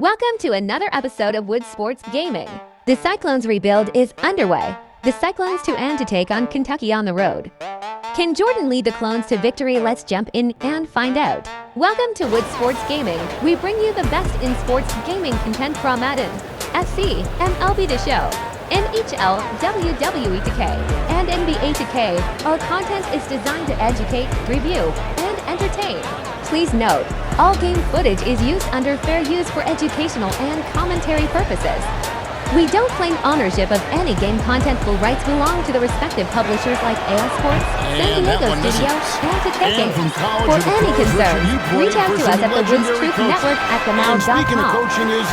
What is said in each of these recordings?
Welcome to another episode of Wood Sports Gaming. The Cyclones rebuild is underway. The Cyclones to take on Kentucky on the road. Can Jordan lead the Clones to victory? Let's jump in and find out. Welcome to Wood Sports Gaming. We bring you the best in sports gaming content from Madden, FC, MLB The Show, NHL, WWE 2K, and NBA 2K. Our content is designed to educate, review, and entertain. Please note, all game footage is used under fair use for educational and commentary purposes. We don't claim ownership of any game content. Full rights belong to the respective publishers like AL Sports, San Diego Studio, and 2K Games. For any concerns, reach out to us at thewoodstruthnetwork@gmail.com. Speaking of coaching, is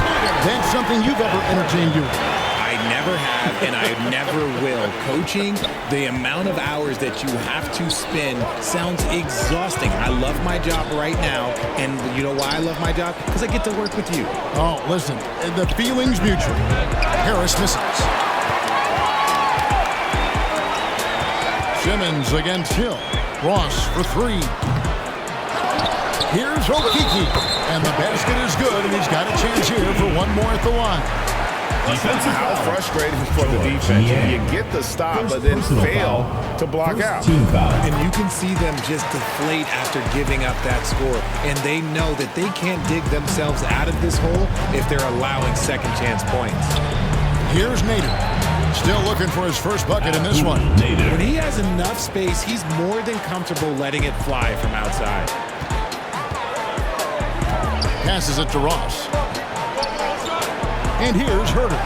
that something you've ever entertained doing? I never have, and I never will. Coaching, the amount of hours that you have to spend sounds exhausting. I love my job right now, and you know why I love my job? Because I get to work with you. Oh, listen, the feeling's mutual. Harris misses. Simmons against Hill. Ross for three. Here's Okiki, and the basket is good, and he's got a chance here for one more at the line. How frustrating for the defense. You get the stop, but then fail to block out. And you can see them just deflate after giving up that score. And they know that they can't dig themselves out of this hole if they're allowing second chance points. Here's Nader. Still looking for his first bucket in this one. When he has enough space, he's more than comfortable letting it fly from outside. Passes it to Ross. And here's Herter.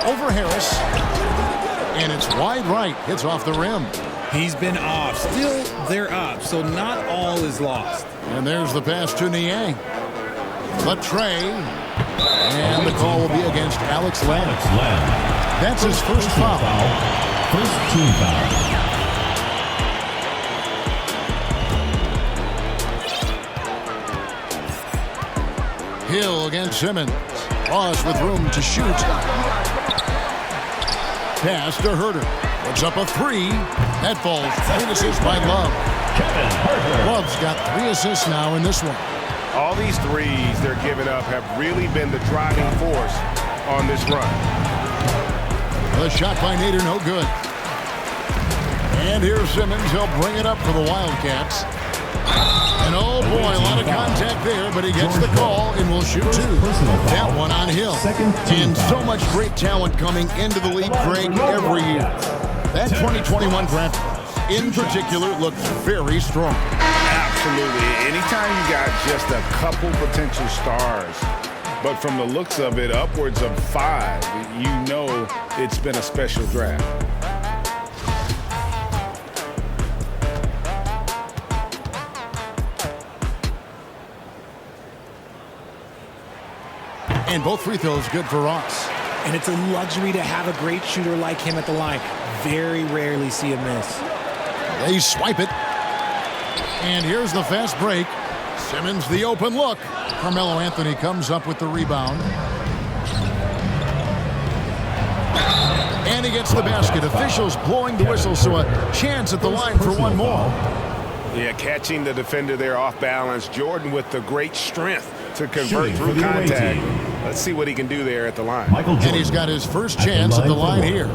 Over Harris. And it's wide right. Hits off the rim. He's been off. Still, they're up, so not all is lost. And there's the pass to Niang. Latre. And the call will be against Alex Lamb. That's his first foul. First team foul. Hill against Simmons. Ross with room to shoot. Pass to Herter. Puts up a three. That falls. 3 assists by Love. Love's got 3 assists now in this one. All these threes they're giving up have really been the driving force on this run. The shot by Nader, no good. And here's Simmons. He'll bring it up for the Wildcats. And oh boy, a lot of contact there, but he gets the call and will shoot two. That one on Hill. And so much great talent coming into the league, Craig, every year. That 2021 draft, in particular, looks very strong. Absolutely. Anytime you got just a couple potential stars, but from the looks of it, upwards of 5, you know it's been a special draft. And both free throws good for Ross. And it's a luxury to have a great shooter like him at the line. Very rarely see him miss. They swipe it. And here's the fast break. Simmons the open look. Carmelo Anthony comes up with the rebound. And he gets the basket. Officials blowing the whistle, so a chance at the line for one more. Yeah, catching the defender there off balance. Jordan with the great strength to convert through contact. Let's see what he can do there at the line. And he's got his first chance at the line here.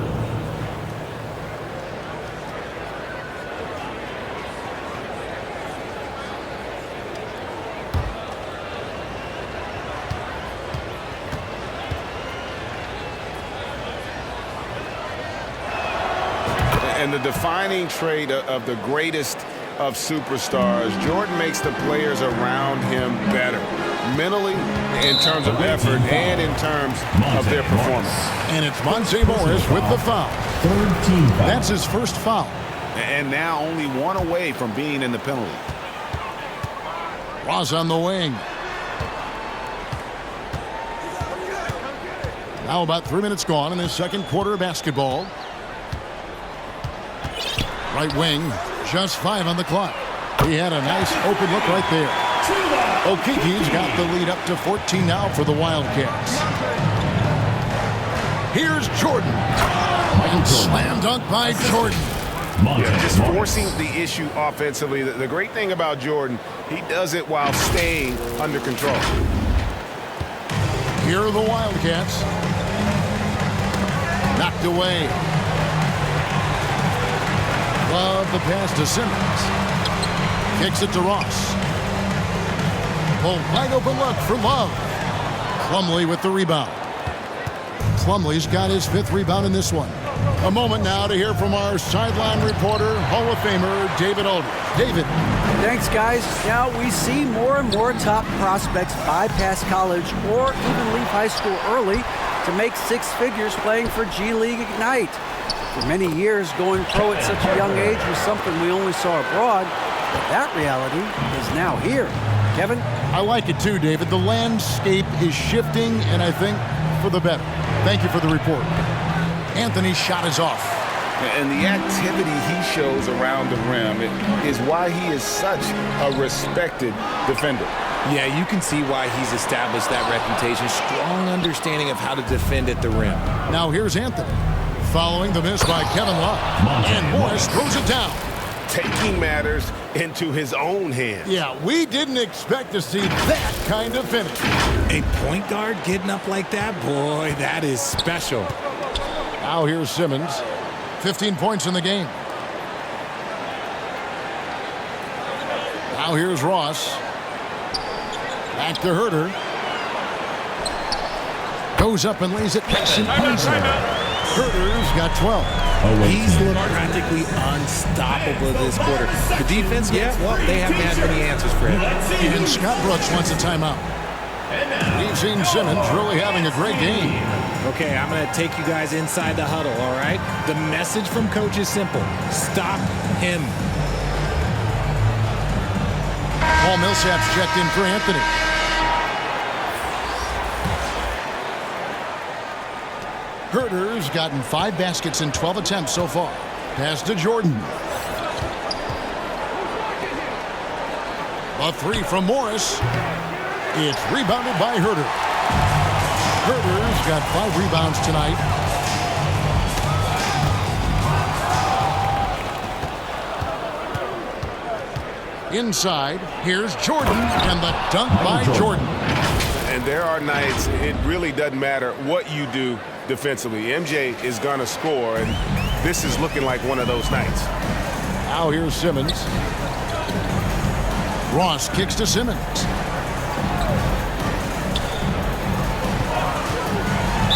And the defining trait of the greatest of superstars, Jordan makes the players around him better, mentally, in terms of effort, and in terms of their performance. And it's Monte Morris with the foul. That's his first foul. And now only one away from being in the penalty. Ross on the wing. Now about 3 minutes gone in the second quarter of basketball. Right wing, just 5 on the clock. He had a nice open look right there. Okiki's got the lead up to 14 now for the Wildcats. Here's Jordan. And slam dunk by Jordan. Yeah, just forcing the issue offensively. The great thing about Jordan, he does it while staying under control. Here are the Wildcats. Knocked away. Love the pass to Simmons. Kicks it to Ross. Oh, wide open look for Love. Plumlee with the rebound. Plumlee's got his 5th rebound in this one. A moment now to hear from our sideline reporter, Hall of Famer David Aldridge. David. Thanks, guys. Now we see more and more top prospects bypass college or even leave high school early to make 6 figures playing for G League Ignite. For many years, going pro at such a young age was something we only saw abroad, but that reality is now here. Kevin? I like it too, David. The landscape is shifting, and I think for the better. Thank you for the report. Anthony's shot is off. And the activity he shows around the rim is why he is such a respected defender. Yeah, you can see why he's established that reputation. Strong understanding of how to defend at the rim. Now here's Anthony. Following the miss by Kevin Love. And Morris throws it down. Taking matters into his own hands. Yeah, we didn't expect to see that kind of finish. A point guard getting up like that? Boy, that is special. Now here's Simmons. 15 points in the game. Now here's Ross. Back to Herter. Goes up and lays it nice and easy. Herter's got 12. He's looked practically unstoppable this quarter. The defense, yeah, well, they haven't had many answers for him. And Scott Brooks wants a timeout. We've seen Simmons really having a great game. Okay, I'm going to take you guys inside the huddle, all right? The message from coach is simple. Stop him. Paul Millsap's checked in for Anthony. Herter's gotten 5 baskets in 12 attempts so far. Pass to Jordan. A 3 from Morris. It's rebounded by Herter. Herter's got 5 rebounds tonight. Inside, here's Jordan, and the dunk by Jordan. And there are nights it really doesn't matter what you do defensively. MJ is going to score, and this is looking like one of those nights. Now here's Simmons. Ross kicks to Simmons.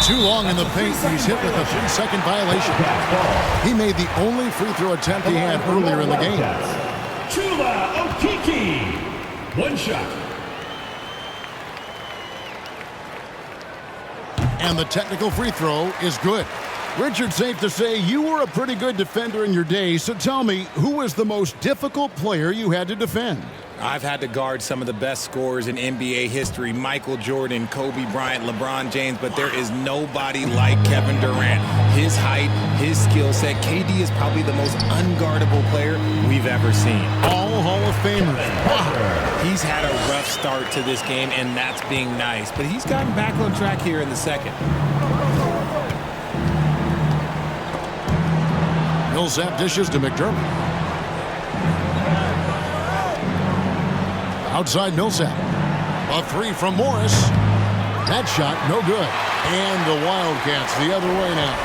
Too long in the paint. He's hit with a 3-second violation. He made the only free throw attempt he had earlier in the game. Chula Okiki. 1 shot. And the technical free throw is good. Richard, safe to say you were a pretty good defender in your day, so tell me, who was the most difficult player you had to defend? I've had to guard some of the best scorers in NBA history, Michael Jordan, Kobe Bryant, LeBron James, but there is nobody like Kevin Durant. His height, his skill set, KD is probably the most unguardable player we've ever seen. All Hall of Famers. Wow. He's had a rough start to this game, and that's being nice, but he's gotten back on track here in the second. Millsap dishes to McDermott. Outside Millsap. A 3 from Morris. That shot, no good. And the Wildcats the other way now.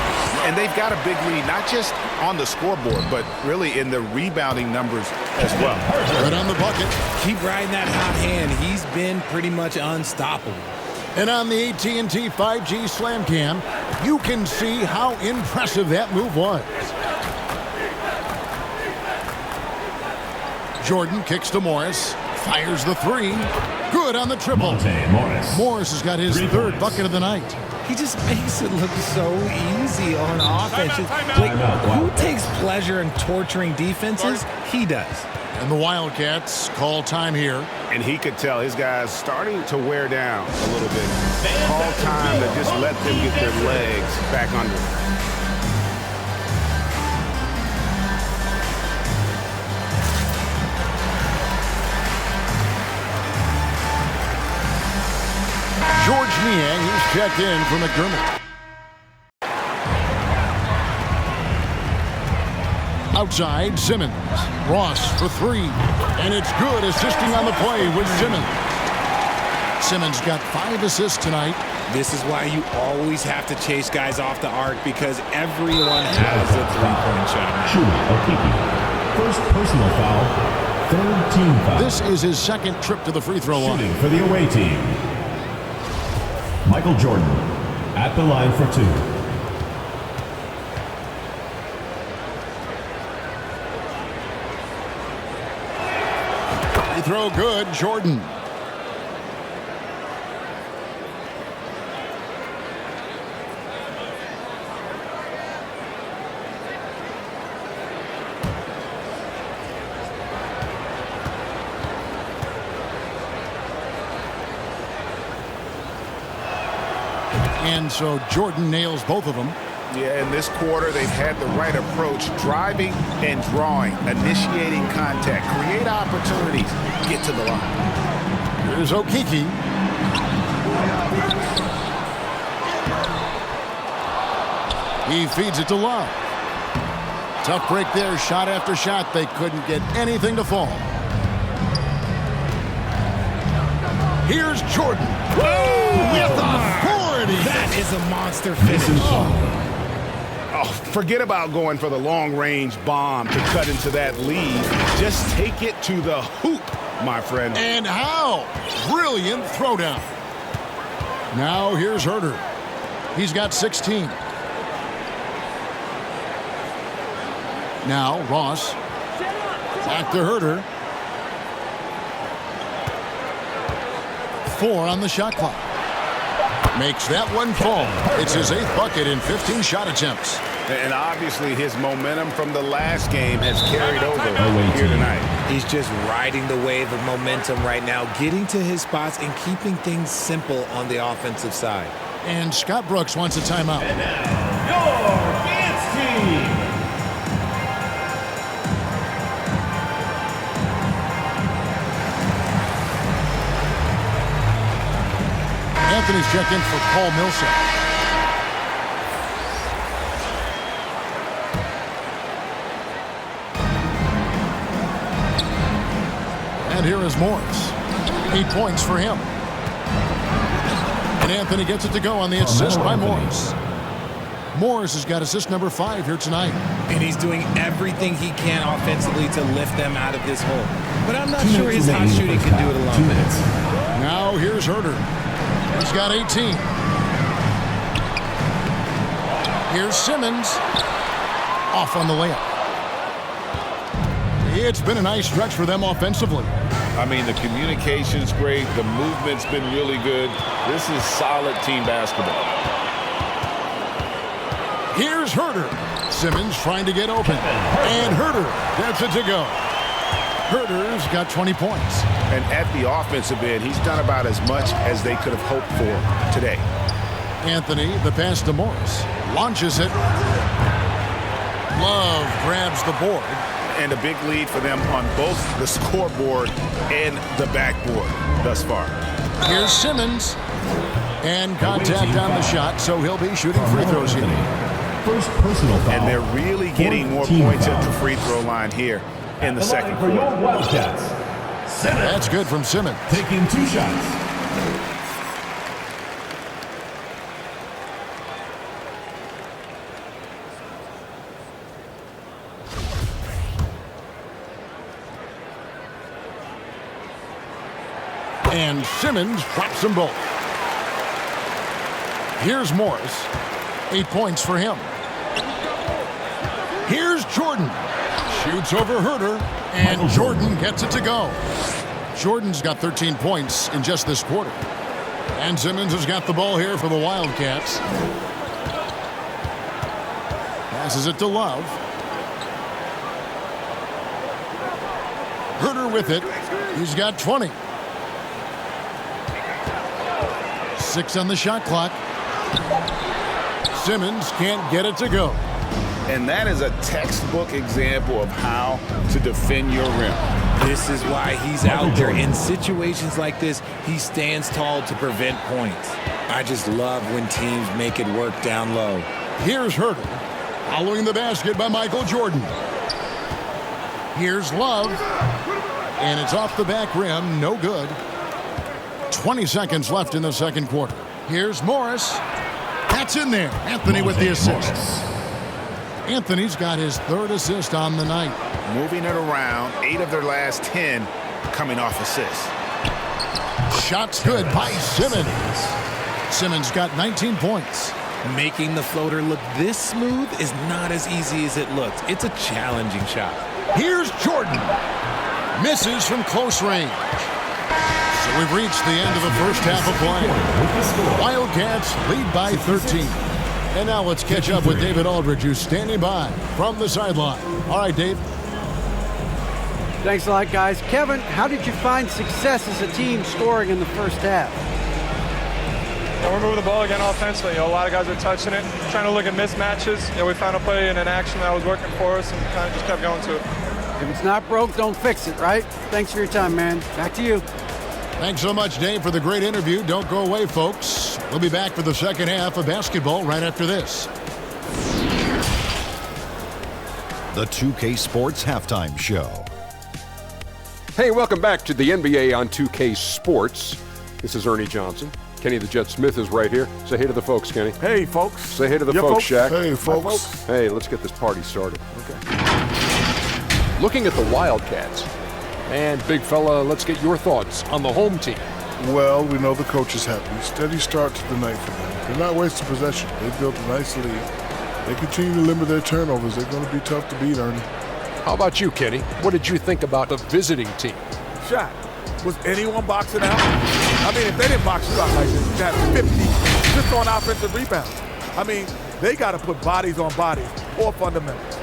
And they've got a big lead, not just on the scoreboard, but really in the rebounding numbers as well. Right on the bucket. Keep riding that hot hand. He's been pretty much unstoppable. And on the AT&T 5G Slam Cam, you can see how impressive that move was. Jordan kicks to Morris. Fires the 3. Good on the triple. Morris has got his 3rd bucket of the night. He just makes it look so easy on offense. Like, who takes pleasure in torturing defenses? He does. And the Wildcats call time here. And he could tell his guys starting to wear down a little bit. Call time to just let them get their legs back under them. George Niang, he's checked in for McDermott. Outside, Simmons. Ross for 3. And it's good, assisting on the play with Simmons. Simmons got 5 assists tonight. This is why you always have to chase guys off the arc, because everyone has a three-point shot now. Shooting, Okiki. First personal foul, third team foul. This is his second trip to the free throw line. Shooting for the away team. Michael Jordan at the line for 2. Free throw good, Jordan. And so Jordan nails both of them. Yeah, in this quarter, they've had the right approach, driving and drawing, initiating contact, create opportunities, get to the line. Here's Okiki. He feeds it to Love. Tough break there, shot after shot. They couldn't get anything to fall. Here's Jordan. With authority. That is a monster finish. Oh, forget about going for the long-range bomb to cut into that lead. Just take it to the hoop, my friend. And how? Brilliant throwdown. Now here's Herter. He's got 16. Now Ross. Back to Herter. 4 on the shot clock. Makes that one fall. It's his 8th bucket in 15 shot attempts. And obviously his momentum from the last game has carried over here tonight. He's just riding the wave of momentum right now, getting to his spots and keeping things simple on the offensive side. And Scott Brooks wants a timeout. And now, your dance team. Anthony's checked in for Paul Millsap. And here is Morris. 8 points for him. And Anthony gets it to go on the assist by Morris. Morris has got assist number 5 here tonight. And he's doing everything he can offensively to lift them out of this hole. But I'm not sure his hot shooting can do it alone. 2 minutes. Now here's Herter. He's got 18. Here's Simmons. Off on the layup. It's been a nice stretch for them offensively. I mean, the communication's great. The movement's been really good. This is solid team basketball. Here's Herter. Simmons trying to get open. And Herter gets it to go. Herter's got 20 points. And at the offensive end, he's done about as much as they could have hoped for today. Anthony, the pass to Morris. Launches it. Love grabs the board. And a big lead for them on both the scoreboard and the backboard thus far. Here's Simmons. And contact on the shot, so he'll be shooting free throws here. First personal foul. And they're really getting more points at the free throw line here in the second for your quarter. Wildcats. Simmons. That's good from Simmons. Taking 2 shots. And Simmons drops them both. Here's Morris. 8 points for him. Here's Jordan. Shoots over Herter. And Jordan gets it to go. Jordan's got 13 points in just this quarter. And Simmons has got the ball here for the Wildcats. Passes it to Love. Herter with it. He's got 20. 6 on the shot clock. Simmons can't get it to go. And that is a textbook example of how to defend your rim. This is why he's out there. In situations like this, he stands tall to prevent points. I just love when teams make it work down low. Here's Herter. Following the basket by Michael Jordan. Here's Love. And it's off the back rim. No good. 20 seconds left in the second quarter. Here's Morris. That's in there. Anthony with the assist. Anthony's got his 3rd assist on the night. Moving it around, 8 of their last 10 coming off assists. Shot's good by Simmons. Simmons got 19 points. Making the floater look this smooth is not as easy as it looks. It's a challenging shot. Here's Jordan. Misses from close range. So we've reached the end of the first half of play. Wildcats lead by 13. And now let's catch up with David Aldridge, who's standing by from the sideline. All right, Dave. Thanks a lot, guys. Kevin, how did you find success as a team scoring in the first half? We're moving the ball again offensively. A lot of guys are touching it, trying to look at mismatches. We found a play in an action that was working for us and kind of just kept going to it. If it's not broke, don't fix it, right? Thanks for your time, man. Back to you. Thanks so much, Dave, for the great interview. Don't go away, folks. We'll be back for the second half of basketball right after this. The 2K Sports Halftime Show. Hey, welcome back to the NBA on 2K Sports. This is Ernie Johnson. Kenny the Jet Smith is right here. Say hey to the folks, Kenny. Hey, folks. Say hey to the folks, Shaq. Hey, folks. Hey, let's get this party started. Okay. Looking at the Wildcats. And, big fella, let's get your thoughts on the home team. Well, we know the coach is happy. Steady start to the night for them. They're not wasting possession. They built a nice lead. They continue to limit their turnovers. They're going to be tough to beat, Ernie. How about you, Kenny? What did you think about the visiting team? Shot. Was anyone boxing out? I mean, if they didn't box you out like this, you'd have 50 just on offensive rebounds. I mean, they got to put bodies on bodies or fundamentals.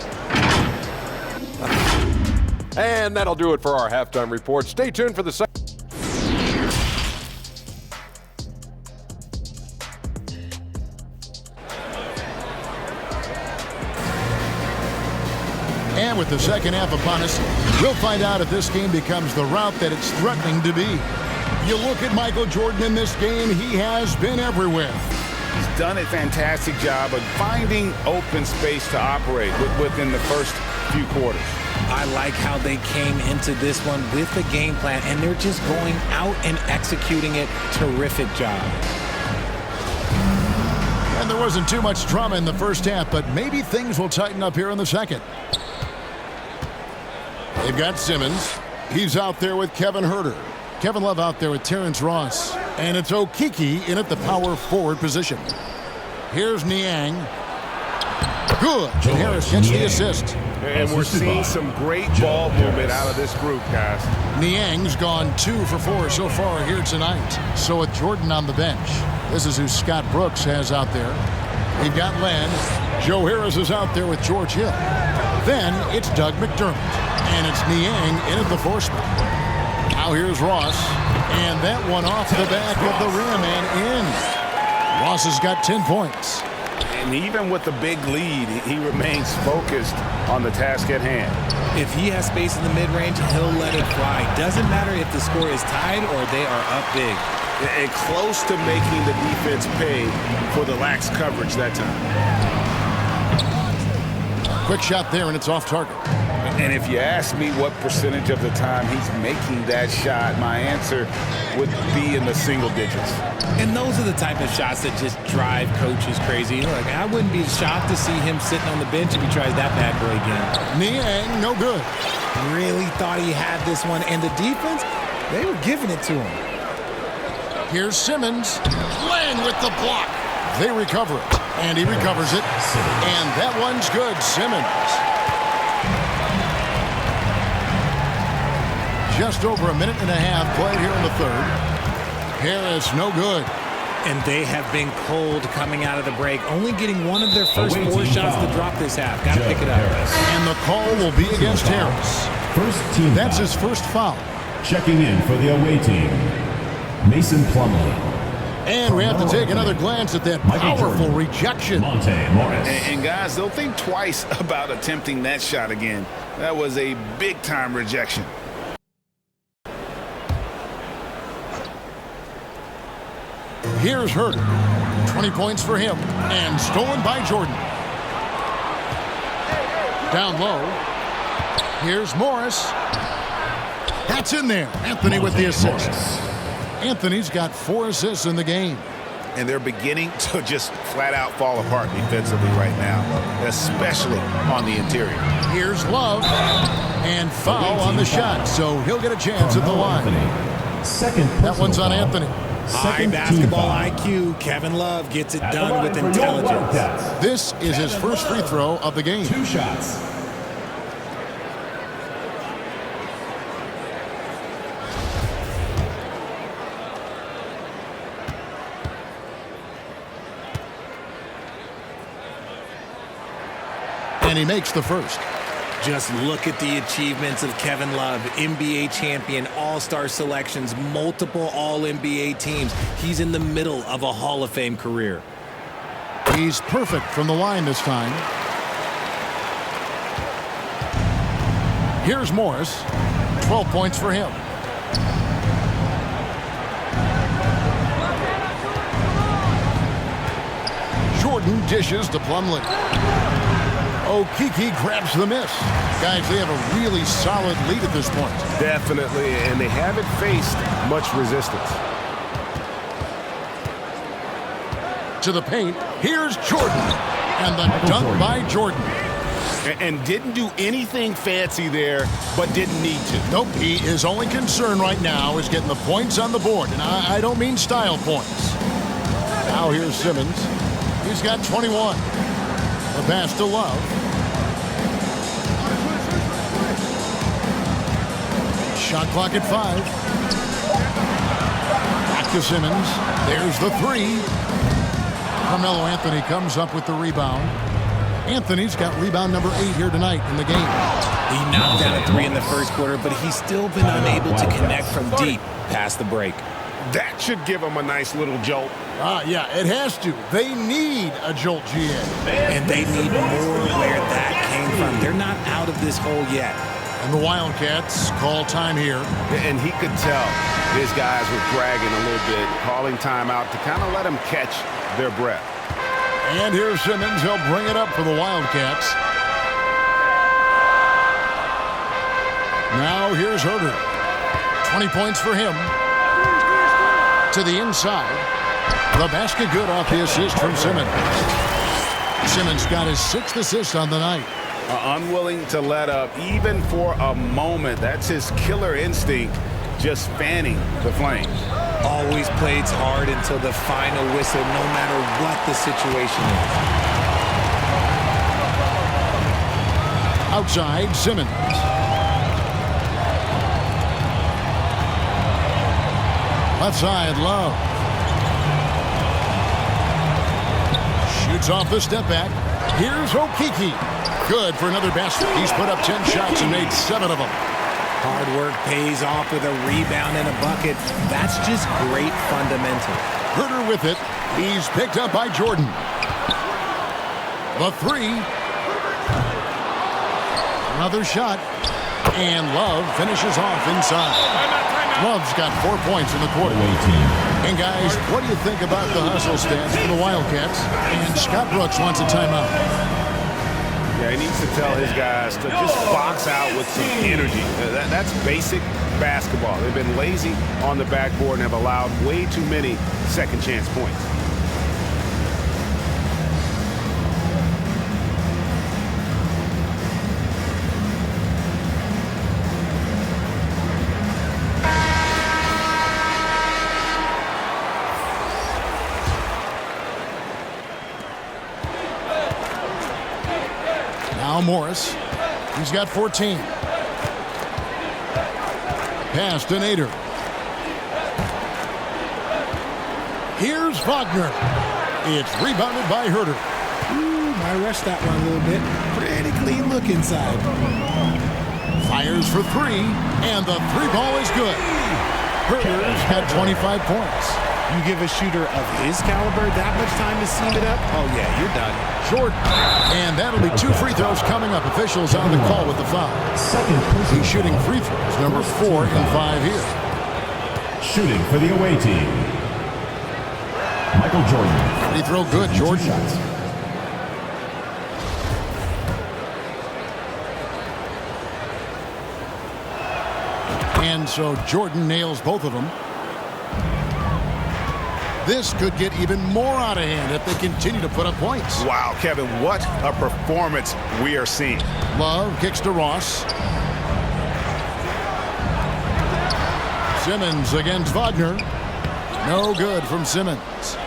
And that'll do it for our halftime report. Stay tuned for the second. And with the second half upon us, we'll find out if this game becomes the route that it's threatening to be. You look at Michael Jordan in this game, he has been everywhere. He's done a fantastic job of finding open space to operate within the first few quarters. I like how they came into this one with the game plan, and they're just going out and executing it. Terrific job. And there wasn't too much drama in the first half, but maybe things will tighten up here in the second. They've got Simmons. He's out there with Kevin Huerter. Kevin Love out there with Terrence Ross. And it's Okeke in at the power forward position. Here's Niang. Good. And Harris gets the assist. And we're seeing some great ball movement out of this group, guys. Niang's gone 2 for 4 so far here tonight. So with Jordan on the bench, this is who Scott Brooks has out there. They've got Len. Joe Harris is out there with George Hill. Then it's Doug McDermott. And it's Niang in at the 4 spot. Now here's Ross. And that one off the back of the rim and in. Ross has got 10 points. And even with the big lead, he remains focused on the task at hand. If he has space in the mid-range, he'll let it fly. Doesn't matter if the score is tied or they are up big. And close to making the defense pay for the lax coverage that time. Quick shot there, and it's off target. And if you ask me what percentage of the time he's making that shot, my answer would be in the single digits. And those are the type of shots that just drive coaches crazy. Look, I wouldn't be shocked to see him sitting on the bench if he tries that bad boy again. Niang, no good. Really thought he had this one. And the defense, they were giving it to him. Here's Simmons. Len with the block. They recover it. And he recovers it. And that one's good. Simmons. Just over a minute and a half played here in the third. Harris, no good. And they have been cold coming out of the break. Only getting one of their first 4 shots to drop this half. Got to pick it up. And the call will be against Harris. First team That's foul. his first foul. Checking in for the away team, Mason Plumlee. And we have to take another glance at that powerful rejection. Monte Morris. And guys, they'll think twice about attempting that shot again. That was a big-time rejection. Here's Huerter. 20 points for him. And stolen by Jordan. Down low. Here's Morris. That's in there. Anthony with the assist. Anthony's got 4 assists in the game. and they're beginning to just flat out fall apart defensively right now, especially on the interior. Here's Love, and foul on the shot, so he'll get a chance at the line. That one's on Anthony. High basketball IQ. Kevin Love gets it done with intelligence. This is his first free throw of the game. 2 shots. And he makes the first. Just look at the achievements of Kevin Love. NBA champion, all-star selections, multiple all-NBA teams. He's in the middle of a Hall of Fame career. He's perfect from the line this time. Here's Morris. 12 points for him. Jordan dishes to Plumlee. Okeke grabs the miss. Guys, they have a really solid lead at this point. Definitely, and they haven't faced much resistance. To the paint, here's Jordan. And the dunk by Jordan. And didn't do anything fancy there, but didn't need to. Nope, his only concern right now is getting the points on the board. And I don't mean style points. Now here's Simmons. He's got 21. The pass to Love. Shot clock at 5. Back to Simmons. There's the 3. Carmelo Anthony comes up with the rebound. Anthony's got rebound number 8 here tonight in the game. He knocked down a 3 in the first quarter, but he's still been unable to connect from deep past the break. That should give him a nice little jolt. Yeah, it has to. They need a jolt, GA. And they need more where that came from. They're not out of this hole yet. And the Wildcats call time here. And he could tell his guys were dragging a little bit, calling timeout to kind of let them catch their breath. And here's Simmons. He'll bring it up for the Wildcats. Now here's Herter. 20 points for him. To the inside. The basket good off the assist from Simmons. Simmons got his 6th assist on the night. Unwilling to let up even for a moment. That's his killer instinct, just fanning the flames. Always plays hard until the final whistle, no matter what the situation is. Outside, Simmons. Left side, Love. Shoots off the step back. Here's Okeke. Good for another basket. He's put up 10 shots and made 7 of them. Hard work pays off with a rebound and a bucket. That's just great fundamental. Herter with it. He's picked up by Jordan. The 3. Another shot. And Love finishes off inside. Love's got 4 points in the quarter. And guys, what do you think about the hustle stance for the Wildcats? And Scott Brooks wants a timeout. Yeah, he needs to tell his guys to just box out with some energy. That's basic basketball. They've been lazy on the backboard and have allowed way too many second chance points. Now Morris. He's got 14. Pass to Nader. Here's Wagner. It's rebounded by Herter. I rushed that one a little bit. Pretty clean look inside. Fires for 3, and the 3 ball is good. Herter's got 25 points. You give a shooter of his caliber that much time to seam it up? Oh, yeah, you're done. Jordan. And that'll be 2 free throws coming up. Officials on the call with the foul. He's shooting free throws, number 4 and 5 here. Shooting for the away team, Michael Jordan. Free throw good, Jordan. And so Jordan nails both of them. This could get even more out of hand if they continue to put up points. Wow, Kevin, what a performance we are seeing. Love kicks to Ross. Simmons against Wagner. No good from Simmons.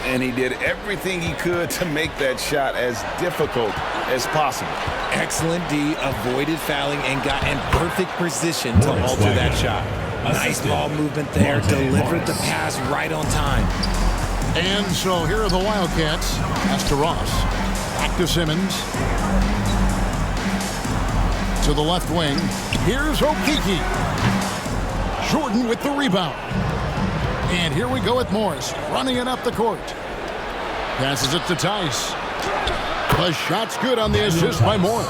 And he did everything he could to make that shot as difficult as possible. Excellent D, avoided fouling and got in perfect position to alter that shot. Nice ball movement there, delivered the pass right on time. And so here are the Wildcats. Pass to Ross. Back to Simmons. To the left wing. Here's Okeke. Jordan with the rebound. And here we go with Morris, running it up the court. Passes it to Tice. The shot's good on the assist by Morris.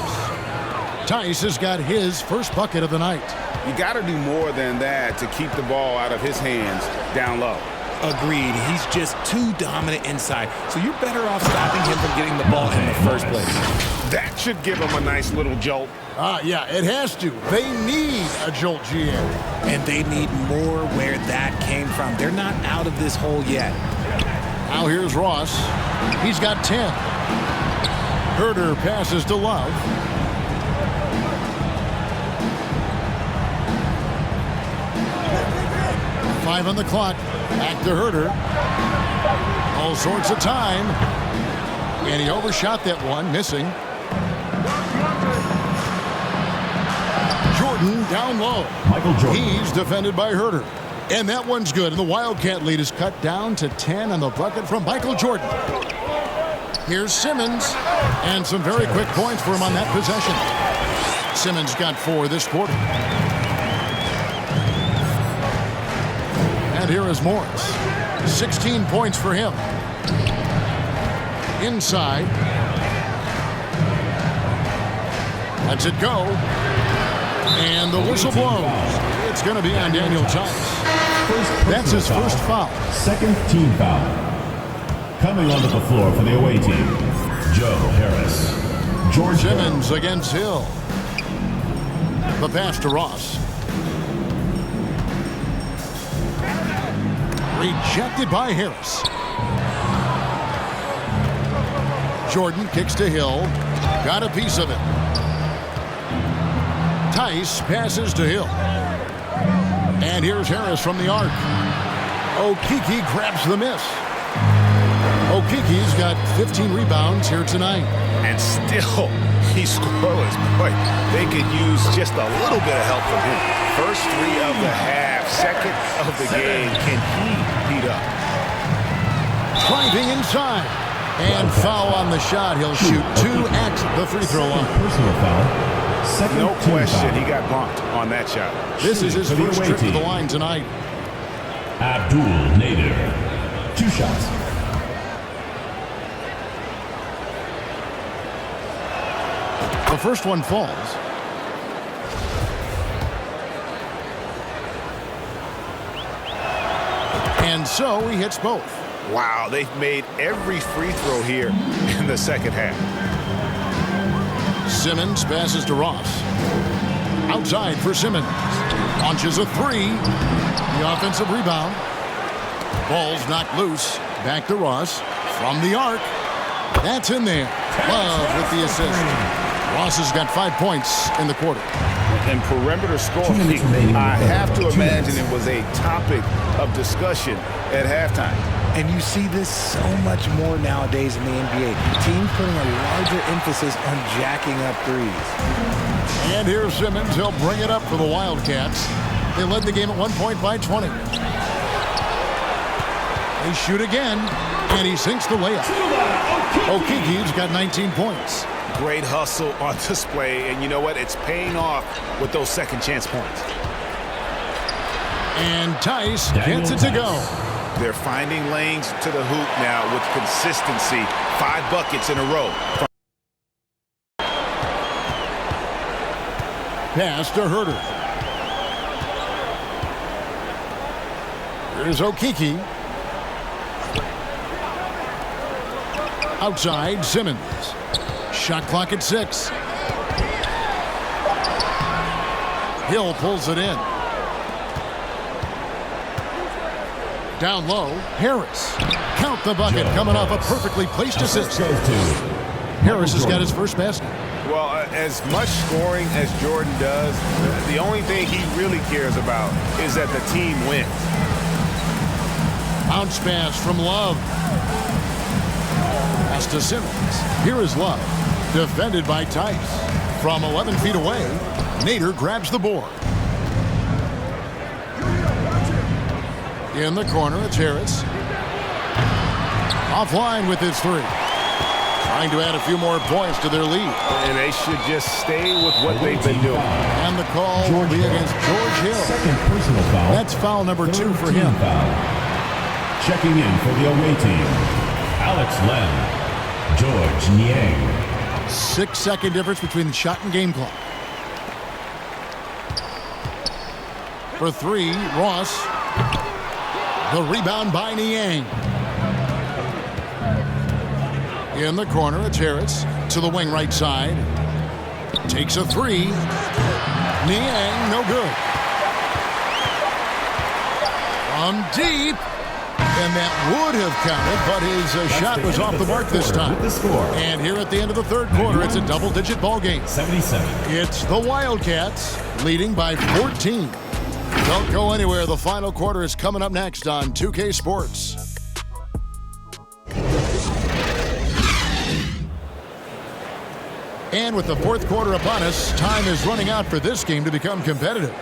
Tice has got his first bucket of the night. You got to do more than that to keep the ball out of his hands down low. Agreed. He's just too dominant inside. So you're better off stopping him from getting the ball in the first place. That should give him a nice little jolt. Yeah, it has to. They need a jolt, GM. And they need more where that came from. They're not out of this hole yet. Now here's Ross. He's got 10. Herder passes to Love. Five on the clock. Back to Herder. All sorts of time. And he overshot that one, missing. Jordan down low. Michael Jordan. He's defended by Herder. And that one's good. And the Wildcat lead is cut down to 10 on the bucket from Michael Jordan. Here's Simmons. And some very quick points for him on that possession. Simmons got 4 this quarter. And here is Morris. 16 points for him. Inside. Lets it go. And the whistle blows. It's going to be on Daniel Tice. That's his first foul. Second team foul. Coming onto the floor for the away team, Joe Harris. George Simmons against Hill. The pass to Ross. Rejected by Harris. Jordan kicks to Hill. Got a piece of it. Tice passes to Hill. And here's Harris from the arc. Okeke grabs the miss. Okeke's got 15 rebounds here tonight. And still, he's scoreless. Boy, they could use just a little bit of help from him. First 3 of the half, second of the game. Can he beat up? Driving inside. And foul on the shot. He'll shoot 2 at the free throw line. Personal foul. Second no question, foul. he got bumped on that shot. This is his first trip to the line tonight. Abdul Nader. 2 shots. The first one falls. And so he hits both. Wow, they've made every free throw here in the second half. Simmons passes to Ross. Outside for Simmons. Launches a 3. The offensive rebound. Ball's knocked loose. Back to Ross. From the arc. That's in there. Love with the assist. Ross has got 5 points in the quarter. And perimeter scoring, I have to imagine it was a topic of discussion at halftime. And you see this so much more nowadays in the NBA. Teams putting a larger emphasis on jacking up threes. And here's Simmons. He'll bring it up for the Wildcats. They led the game at 1 point by 20. They shoot again, and he sinks the layup. Okeke's got 19 points. Great hustle on display, and you know what? It's paying off with those second chance points. And Tice gets it to go. They're finding lanes to the hoop now with consistency. 5 buckets in a row. Pass to Herder. Here's Okeke. Outside, Simmons. Shot clock at 6. Hill pulls it in. Down low, Harris. Count the bucket, coming off a perfectly placed assist. Harris has got his first basket. Well, as much scoring as Jordan does, the only thing he really cares about is that the team wins. Bounce pass from Love. Pass to Simmons. Here is Love. Defended by Tice. From 11 feet away, Nader grabs the board. In the corner, it's Harris. Offline with his three. Trying to add a few more points to their lead. And they should just stay with what they've been doing. And the call will be against George Hill. Second personal foul. That's foul number 2 for him. Foul. Checking in for the away team, Alex Len, George Niang. 6-second difference between the shot and game clock. For 3, Ross. The rebound by Niang. In the corner, it's Harris to the wing right side. Takes a 3. Niang, no good. From deep. And that would have counted, but his shot was off the mark this time. And here at the end of the third quarter, it's a double-digit ball game. 77. It's the Wildcats leading by 14. Don't go anywhere. The final quarter is coming up next on 2K Sports. And with the fourth quarter upon us, time is running out for this game to become competitive.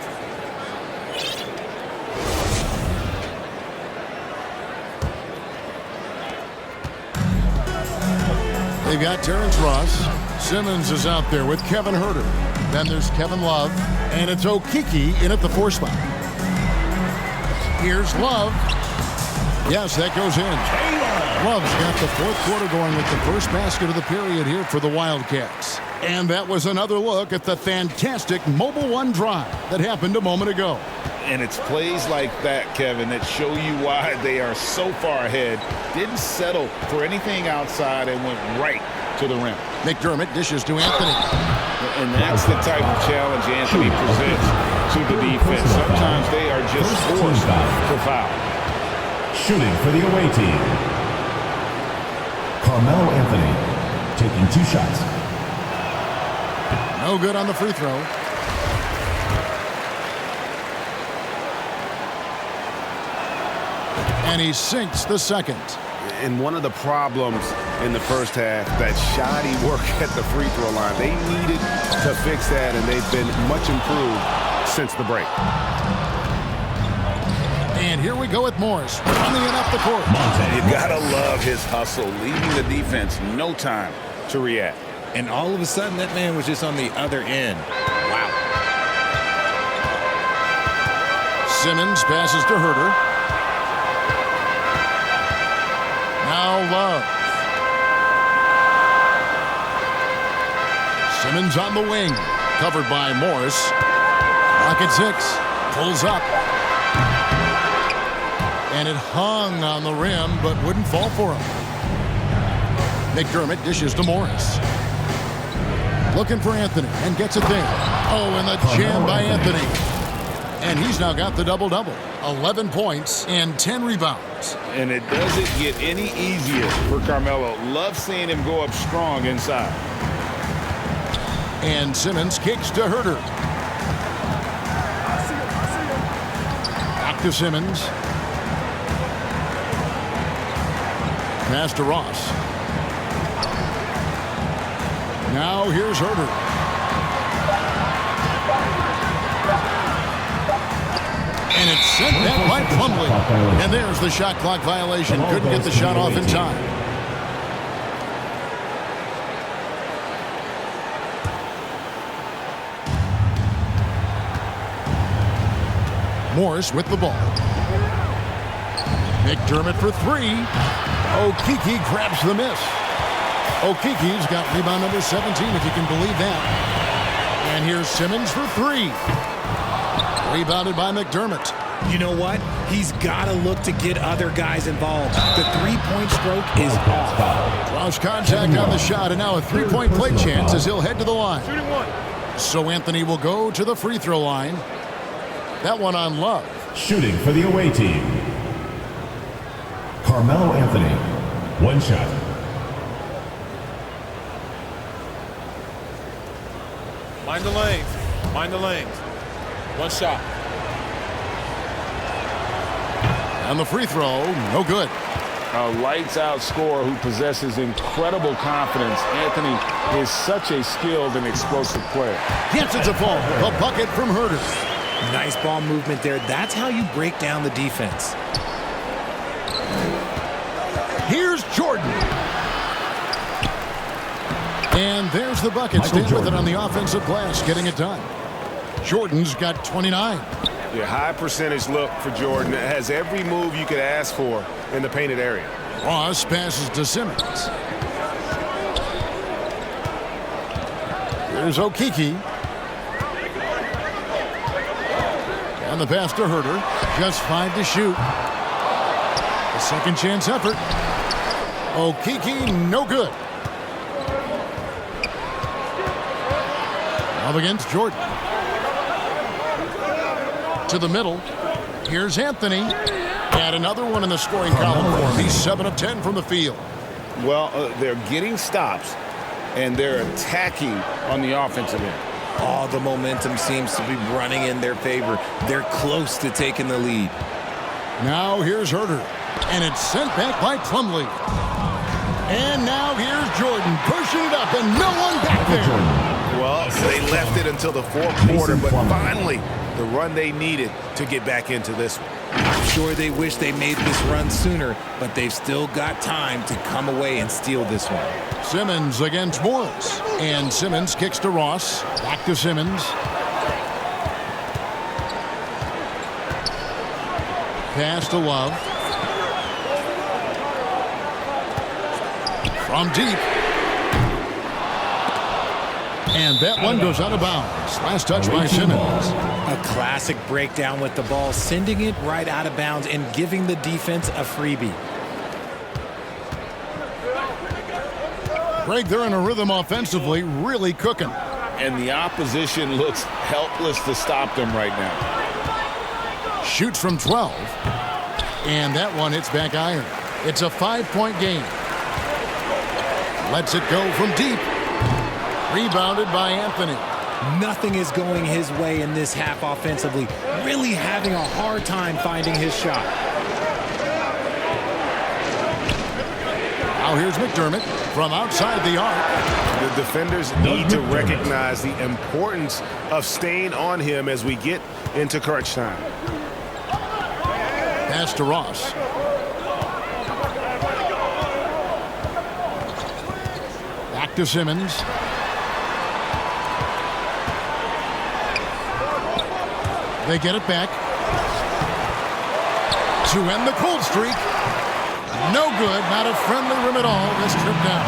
They've got Terrence Ross. Simmons is out there with Kevin Huerter. Then there's Kevin Love. And it's Okeke in at the 4 spot. Here's Love. Yes, that goes in. Love's got the fourth quarter going with the first basket of the period here for the Wildcats. And that was another look at the fantastic Mobile One drive that happened a moment ago. And it's plays like that, Kevin, that show you why they are so far ahead. Didn't settle for anything outside and went right to the rim. McDermott dishes to Anthony. And that's the type of challenge Anthony presents to the defense. Sometimes they are just forced to foul. Shooting for the away team, Carmelo Anthony taking 2 shots. No good on the free throw. And he sinks the second. And one of the problems in the first half, that shoddy work at the free throw line. They needed to fix that, and they've been much improved since the break. And here we go with Morris, running it up the court. You gotta love his hustle, leaving the defense no time to react. And all of a sudden, that man was just on the other end. Wow. Simmons passes to Huerter. Now Love. Simmons on the wing, covered by Morris. Lock at 6, pulls up. And it hung on the rim, but wouldn't fall for him. McDermott dishes to Morris. Looking for Anthony, and gets it there. Oh, and the jam by Anthony. And he's now got the double-double. 11 points and 10 rebounds. And it doesn't get any easier for Carmelo. Love seeing him go up strong inside. And Simmons kicks to Huerter. Back to Simmons. Pass to Ross. Now here's Huerter. And it's sent back by Plumlee. And there's the shot clock violation. Couldn't get the shot off in time. Morris with the ball. McDermott for 3. Okeke grabs the miss. Okeke's got rebound number 17, if you can believe that. And here's Simmons for 3. Rebounded by McDermott. You know what? He's got to look to get other guys involved. The three-point stroke is off. Lost contact on the shot, and now a three-point play chance as he'll head to the line. So Anthony will go to the free throw line. That one on Love. Shooting for the away team, Carmelo Anthony. One shot. Mind the lanes. Mind the lanes. One shot. And the free throw, no good. A lights-out scorer who possesses incredible confidence. Anthony is such a skilled and explosive player. Gets it to fall. The bucket from Herter. Nice ball movement there. That's how you break down the defense. Here's Jordan. And there's the bucket. Staying with it on the offensive glass, getting it done. Jordan's got 29. Yeah, high percentage look for Jordan. It has every move you could ask for in the painted area. Ross passes to Simmons. Here's Okeke. And the pass to Herter. Just 5 to shoot. A second chance effort. Okeke, no good. Up against Jordan. To the middle. Here's Anthony. And another one in the scoring column for him. He's 7 of 10 from the field. Well, they're getting stops, and they're attacking on the offensive end. All the momentum seems to be running in their favor. They're close to taking the lead. Now here's Herter. And it's sent back by Plumlee. And now here's Jordan pushing it up, and no one back there. Well, they left it until the fourth quarter, but finally the run they needed to get back into this one. I'm sure they wish they made this run sooner, but they've still got time to come away and steal this one. Simmons against Morris. And Simmons kicks to Ross. Back to Simmons. Pass to Love. From deep. And that one goes out of bounds. Last touch by Simmons. A classic breakdown with the ball, sending it right out of bounds and giving the defense a freebie. Greg, they're in a rhythm offensively, really cooking. And the opposition looks helpless to stop them right now. Shoots from 12. And that one hits back iron. It's a 5-point game. Lets it go from deep. Rebounded by Anthony. Nothing is going his way in this half offensively. Really having a hard time finding his shot. Now here's McDermott from outside the arc. The defenders need to recognize the importance of staying on him as we get into crunch time. Pass to Ross. Back to Simmons. They get it back. To end the cold streak. No good. Not a friendly rim at all this trip down.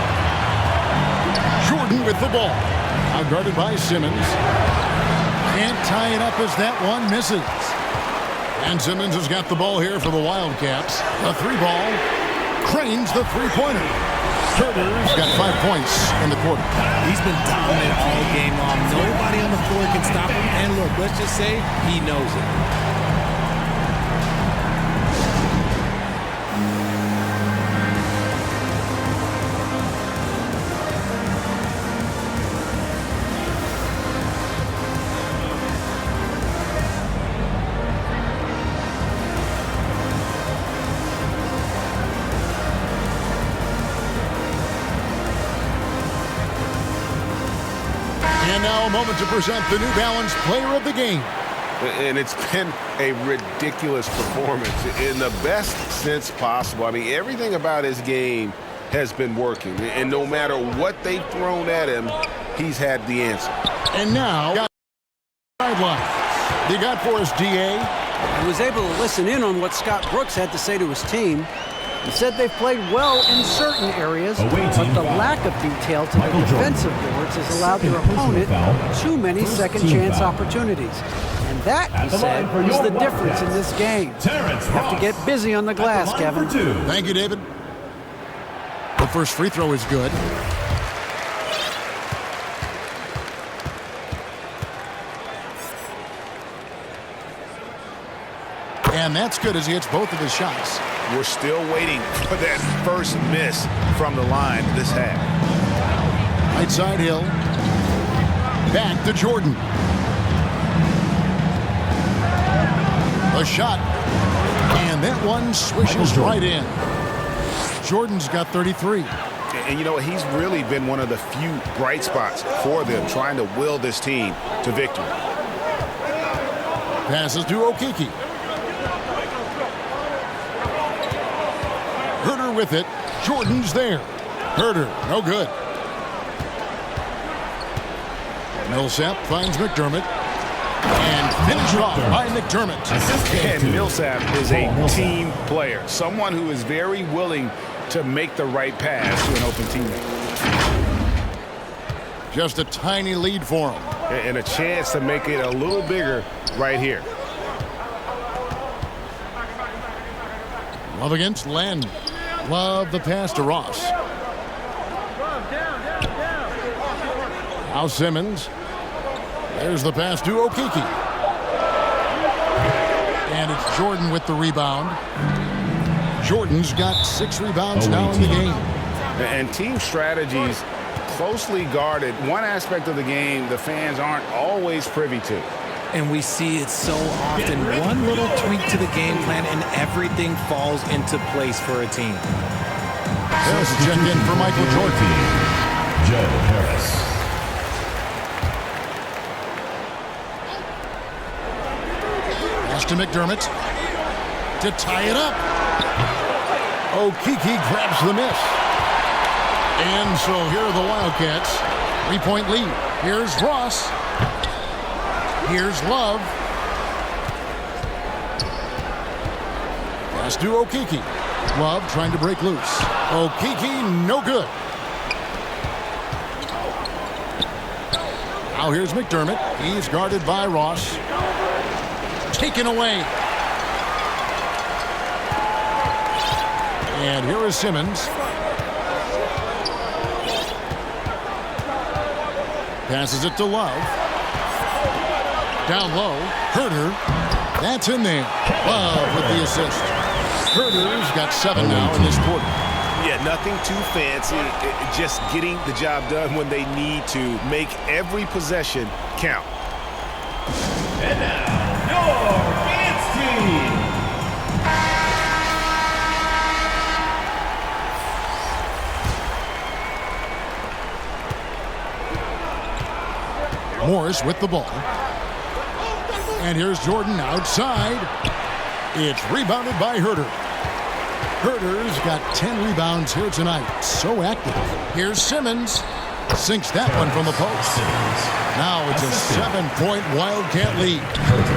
Jordan with the ball. Now guarded by Simmons. Can't tie it up as that one misses. And Simmons has got the ball here for the Wildcats. A 3-ball. Cranes the 3-pointer. Herter's got 5 points in the quarter. He's been dominant all game long. Nobody on the floor can stop him. And look, let's just say he knows it. And now a moment to present the New Balance Player of the Game. And it's been a ridiculous performance in the best sense possible. I mean, everything about his game has been working. And no matter what they've thrown at him, he's had the answer. And now, sideline. You got for us, DA. He was able to listen in on what Scott Brooks had to say to his team. He said they've played well in certain areas, but the lack of detail to the defensive boards has allowed their opponent too many second-chance opportunities. And that, he said, is the difference in this game. You have to get busy on the glass, Kevin. Thank you, David. The first free throw is good. And that's good as he hits both of his shots. We're still waiting for that first miss from the line this half. Right side Hill. Back to Jordan. A shot. And that one swishes right in. Jordan's got 33. And you know what? He's really been one of the few bright spots for them, trying to will this team to victory. Passes to Okeke. Herter with it. Jordan's there. Herter, no good. Millsap finds McDermott. And finished off by McDermott. And Millsap is a team player. Someone who is very willing to make the right pass to an open teammate. Just a tiny lead for him. And a chance to make it a little bigger right here. Love against Len. Love the pass to Ross. Now Simmons. There's the pass to Okeke. And it's Jordan with the rebound. Jordan's got 6 rebounds now in the game. And team strategies closely guarded. One aspect of the game the fans aren't always privy to. And we see it so often. One little tweak to the game plan and everything falls into place for a team. There's a check in for Michael Jordan. Joe Harris. Pass to McDermott to tie it up. Okeke grabs the miss. And so here are the Wildcats. 3-point lead. Here's Ross. Here's Love. Pass to Okeke. Love trying to break loose. Okeke, no good. Now here's McDermott. He's guarded by Ross. Taken away. And here is Simmons. Passes it to Love. Down low. Herter. That's in there. Love with the assist. Herter's got 7 now in this quarter. Yeah, nothing too fancy. Just getting the job done when they need to. Make every possession count. And now, your dance team. Morris with the ball. And here's Jordan outside. It's rebounded by Herter. Herter's got 10 rebounds here tonight. So active. Here's Simmons. Sinks that one from the post. Now it's a 7-point Wildcat lead.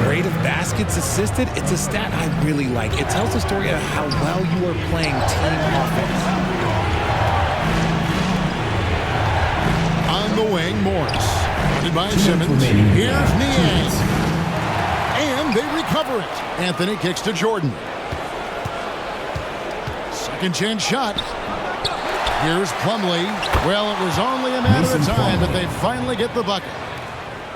Rate of baskets assisted, it's a stat I really like. It tells the story of how well you are playing team offense. On the wing, Morris. Guarded by Simmons. Here's Niang. And they recover it. Anthony kicks to Jordan. Second chance shot. Here's Plumlee. Well, it was only a matter of time, but they finally get the bucket.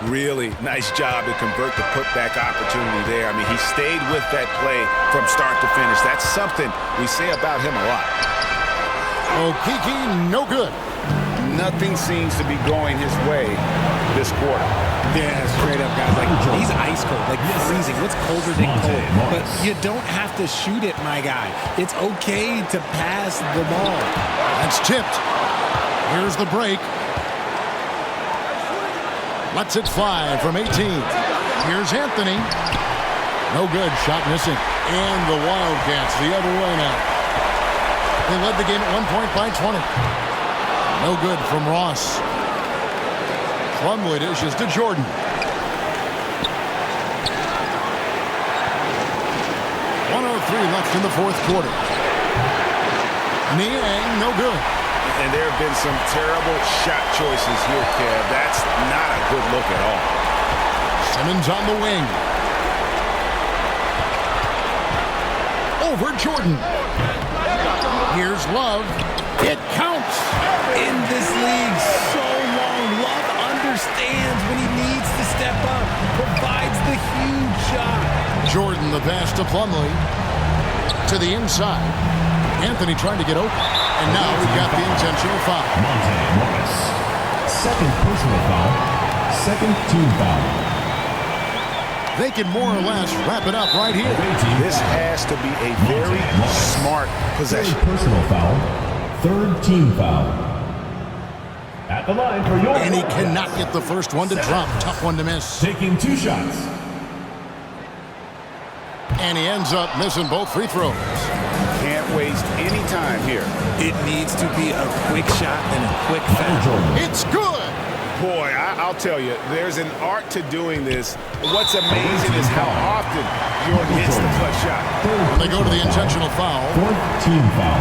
Really nice job to convert the putback opportunity there. I mean, he stayed with that play from start to finish. That's something we say about him a lot. Okeke, no good. Nothing seems to be going his way this quarter. Yeah, straight up, guys. Like, he's ice cold, like freezing. What's colder than cold? But you don't have to shoot it, my guy. It's okay to pass the ball. That's tipped. Here's the break. Lets it fly from 18. Here's Anthony. No good. Shot missing. And the Wildcats the other way now. They led the game at 1 point by 20. No good from Ross. Plumlee dishes to Jordan. Left in the fourth quarter. Niang, no good. And there have been some terrible shot choices here, Kev. That's not a good look at all. Simmons on the wing. Over Jordan. Here's Love. It counts. In this league so long, Love understands when he needs to step up. Provides the huge shot. Jordan, the pass to Plumlee. To the inside. Anthony trying to get open. And now we've got the intentional foul. Monte Morris. Second personal foul. Second team foul. They can more or less wrap it up right here. This has to be a very smart possession. Third personal foul. Third team foul. At the line for your And he cannot get the first one to drop. Tough one to miss. Taking 2 shots. And he ends up missing both free throws. Can't waste any time here. It needs to be a quick shot and a quick foul. It's good. Boy, I'll tell you, there's an art to doing this. What's amazing is how often Jordan hits the clutch shot. When they go to the intentional foul. Fourth team foul.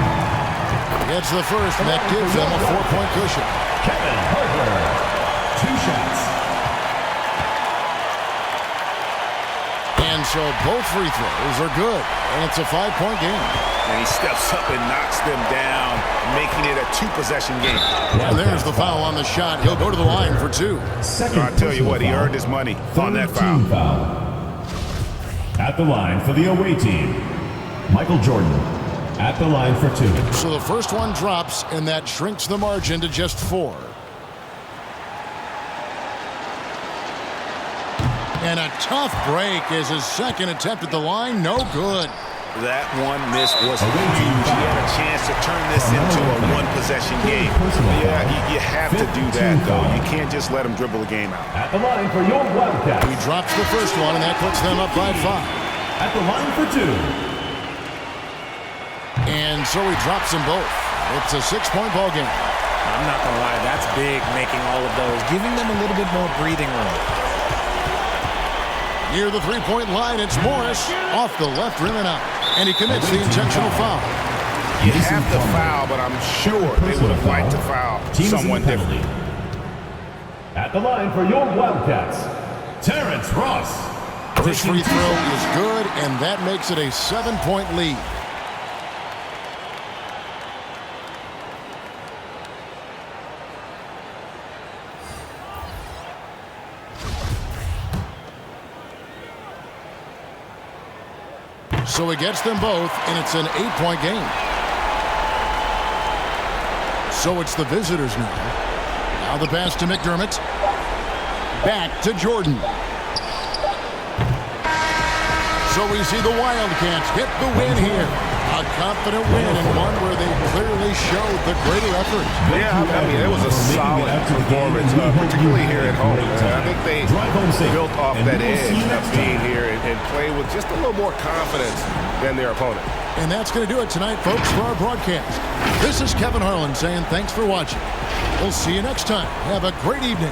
Gets the first, and that gives them a 4-point cushion. Kevin Harper. 2 shots. And so both free throws are good, and it's a 5-point game. And he steps up and knocks them down, making it a 2-possession game. And there's the foul on the shot. He'll go to the line for 2. I'll tell you what, he earned his money on that foul. Team foul. At the line for the away team, Michael Jordan. At the line for 2. So the first one drops, and that shrinks the margin to just 4. And a tough break is his second attempt at the line. No good. That one miss was huge. He had a chance to turn this into a 1-possession game. Yeah, you have to do that, though. You can't just let him dribble the game out. At the line for your Wildcats. He drops the first one, and that puts them up by 5. At the line for 2. And so he drops them both. It's a 6-point ball game. I'm not going to lie, that's big, making all of those, giving them a little bit more breathing room. Near the 3-point line, it's Morris off the left rim and out. And he commits the intentional foul. You have to foul, but I'm sure they would have liked to foul someone different. At the line for your Wildcats, Terrence Ross. First free throw is good, and that makes it a 7-point lead. So he gets them both, and it's an 8-point game. So it's the visitors now. Now the pass to McDermott. Back to Jordan. So we see the Wildcats get the win here. A confident win, and one where they clearly showed the greater effort. Yeah, I mean, it was a solid performance, particularly here at home. I think they built off that edge of being here and played with just a little more confidence than their opponent. And that's going to do it tonight, folks, for our broadcast. This is Kevin Harlan saying thanks for watching. We'll see you next time. Have a great evening.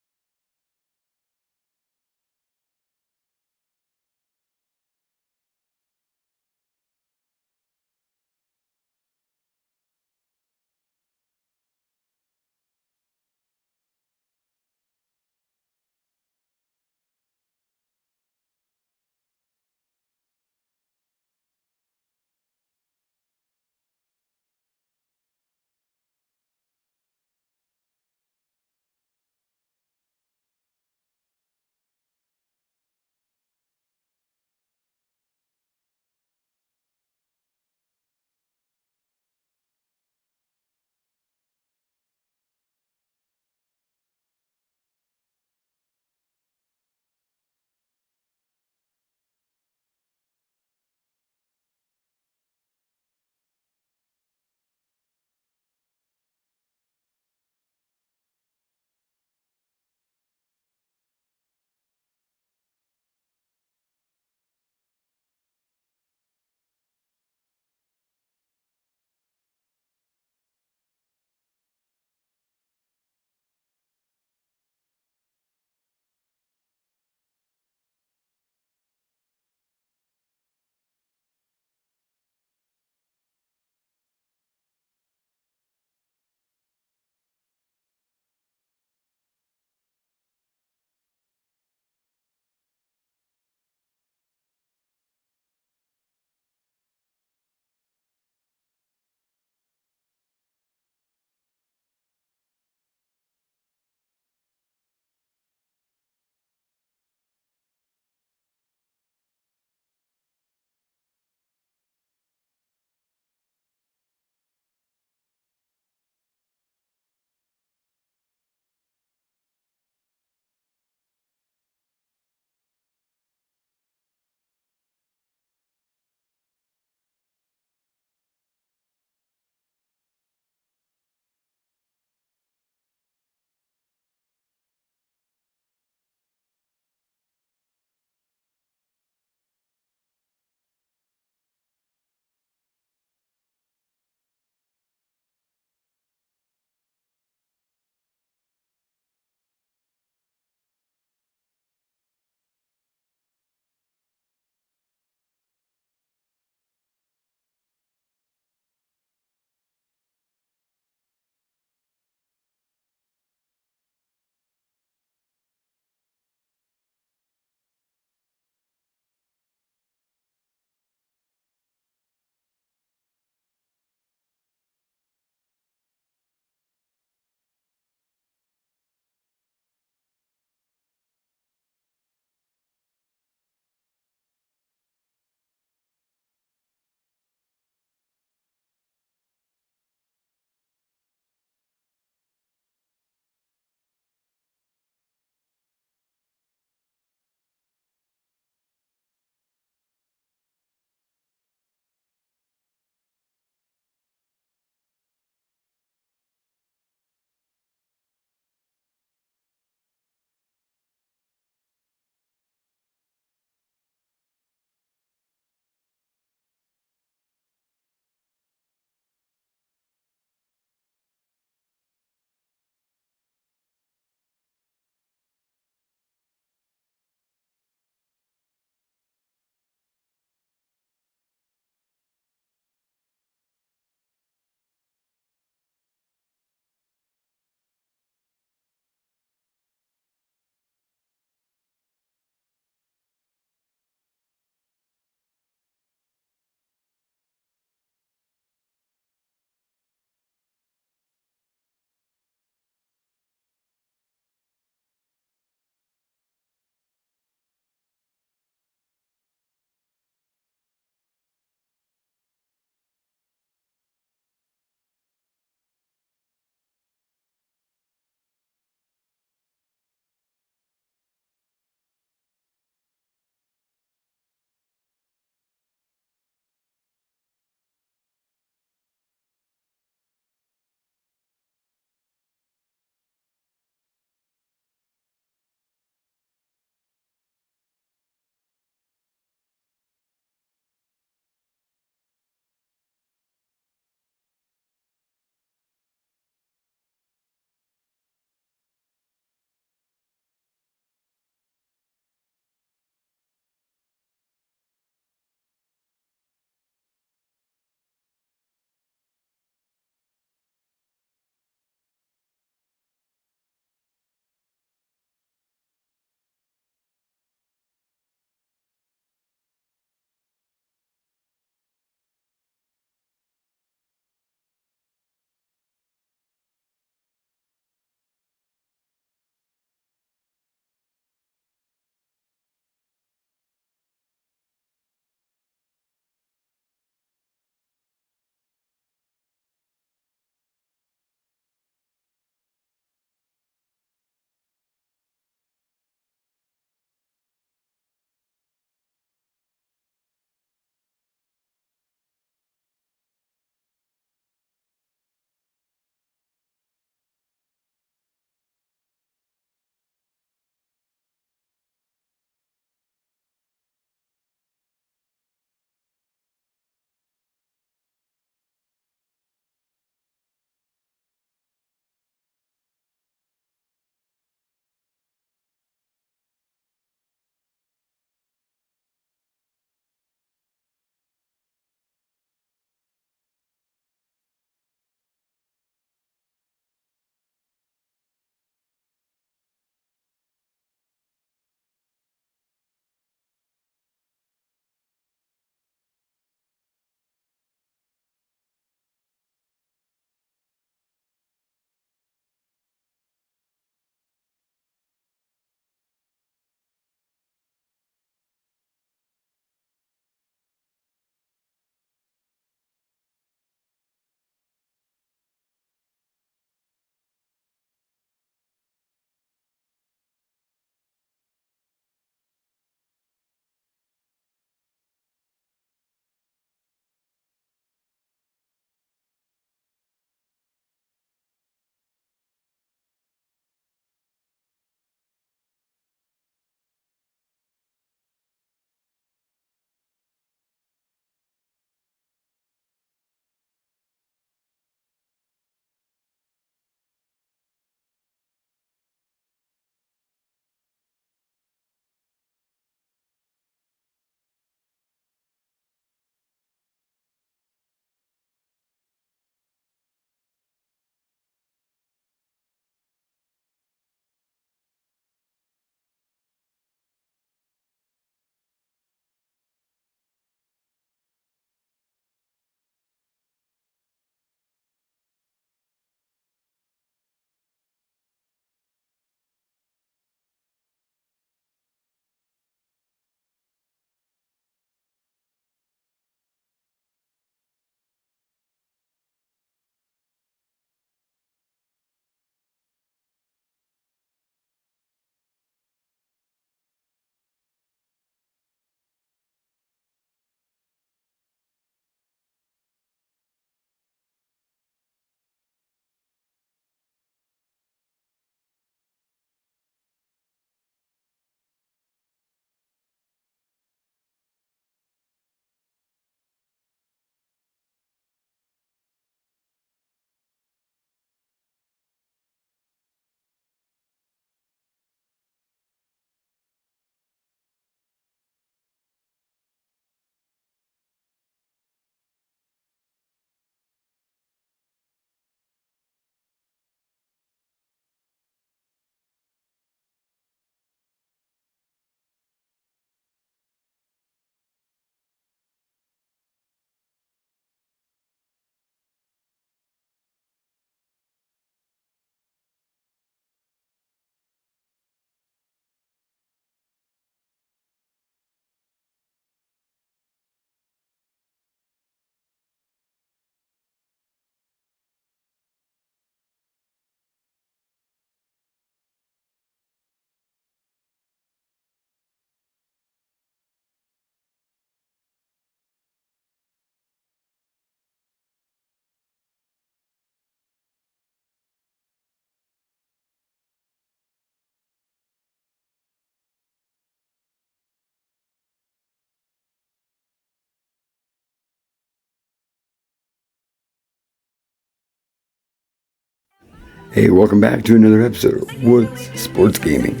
Hey, welcome back to another episode of Woods Sports Gaming.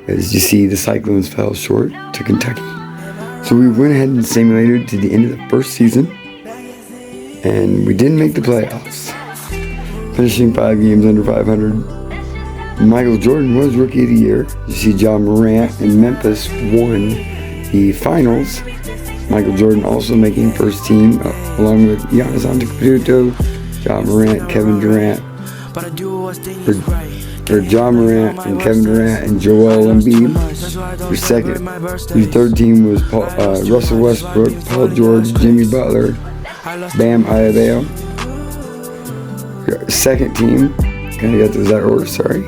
As you see, the Cyclones fell short to Kentucky. So we went ahead and simulated to the end of the first season, and we didn't make the playoffs, finishing 5 games under 500. Michael Jordan was Rookie of the Year. You see, John Morant and Memphis won the finals. Michael Jordan also making first team, along with Giannis Antetokounmpo, John Morant, Kevin Durant, or John Morant and Kevin Durant and Joel Embiid. Your third team was Russell Westbrook, Paul George, Jimmy Butler, Bam Adebayo. Your second team, kind of got those out of order, sorry.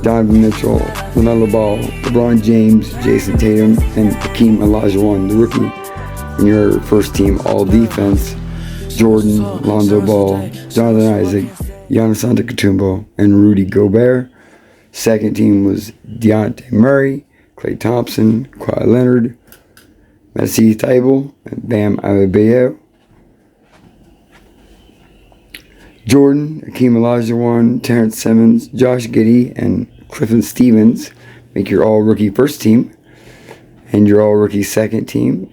Donovan Mitchell, LaMelo Ball, LeBron James, Jason Tatum, and Hakeem Olajuwon, the rookie. And your first team, all defense, Jordan, Lonzo Ball, Jonathan Isaac, Giannis Antetokounmpo, and Rudy Gobert. Second team was Dejounte Murray, Klay Thompson, Kawhi Leonard, Matisse Thybulle, and Bam Adebayo. Jordan, Hakeem Olajuwon, Terrence Simmons, Josh Giddey, and Clifton Stevens make your all-rookie first team. And your all-rookie second team,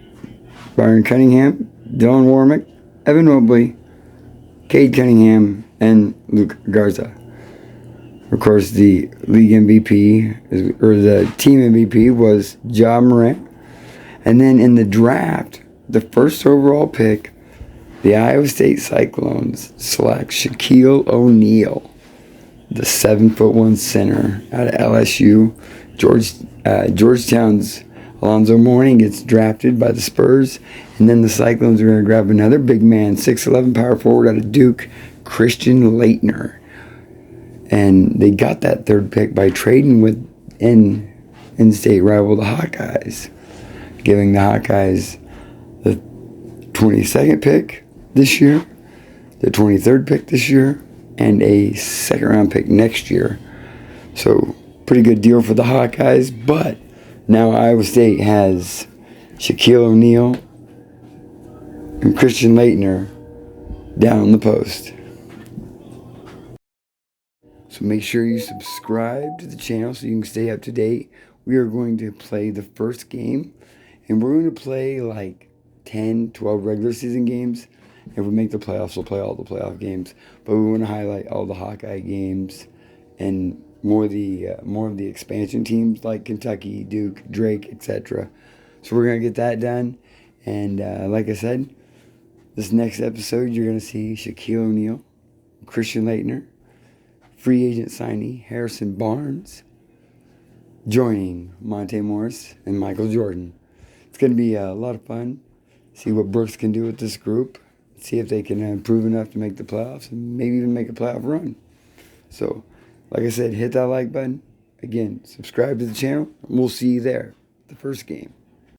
Byron Cunningham, Dylan Warmick, Evan Mobley, Cade Cunningham, and Luke Garza. Of course, the league MVP, or the team MVP, was Ja Morant. And then in the draft, the first overall pick, the Iowa State Cyclones select Shaquille O'Neal, the 7'1" center out of LSU. Georgetown's Alonzo Mourning gets drafted by the Spurs, and then the Cyclones are going to grab another big man, 6'11" power forward out of Duke, Christian Laettner. And they got that third pick by trading with in-state rival the Hawkeyes, giving the Hawkeyes the 22nd pick this year, the 23rd pick this year, and a second-round pick next year. So, pretty good deal for the Hawkeyes, but now Iowa State has Shaquille O'Neal and Christian Laettner down on the post. So make sure you subscribe to the channel so you can stay up to date. We are going to play the first game, and we're going to play like 10, 12 regular season games. If we make the playoffs, we'll play all the playoff games. But we want to highlight all the Hawkeye games and more of the expansion teams like Kentucky, Duke, Drake, etc. So we're going to get that done. And like I said, this next episode, you're going to see Shaquille O'Neal, Christian Laettner, free agent signee Harrison Barnes joining Monte Morris and Michael Jordan. It's going to be a lot of fun. See what Brooks can do with this group. See if they can improve enough to make the playoffs and maybe even make a playoff run. So, like I said, hit that like button. Again, subscribe to the channel, and we'll see you there. The first game.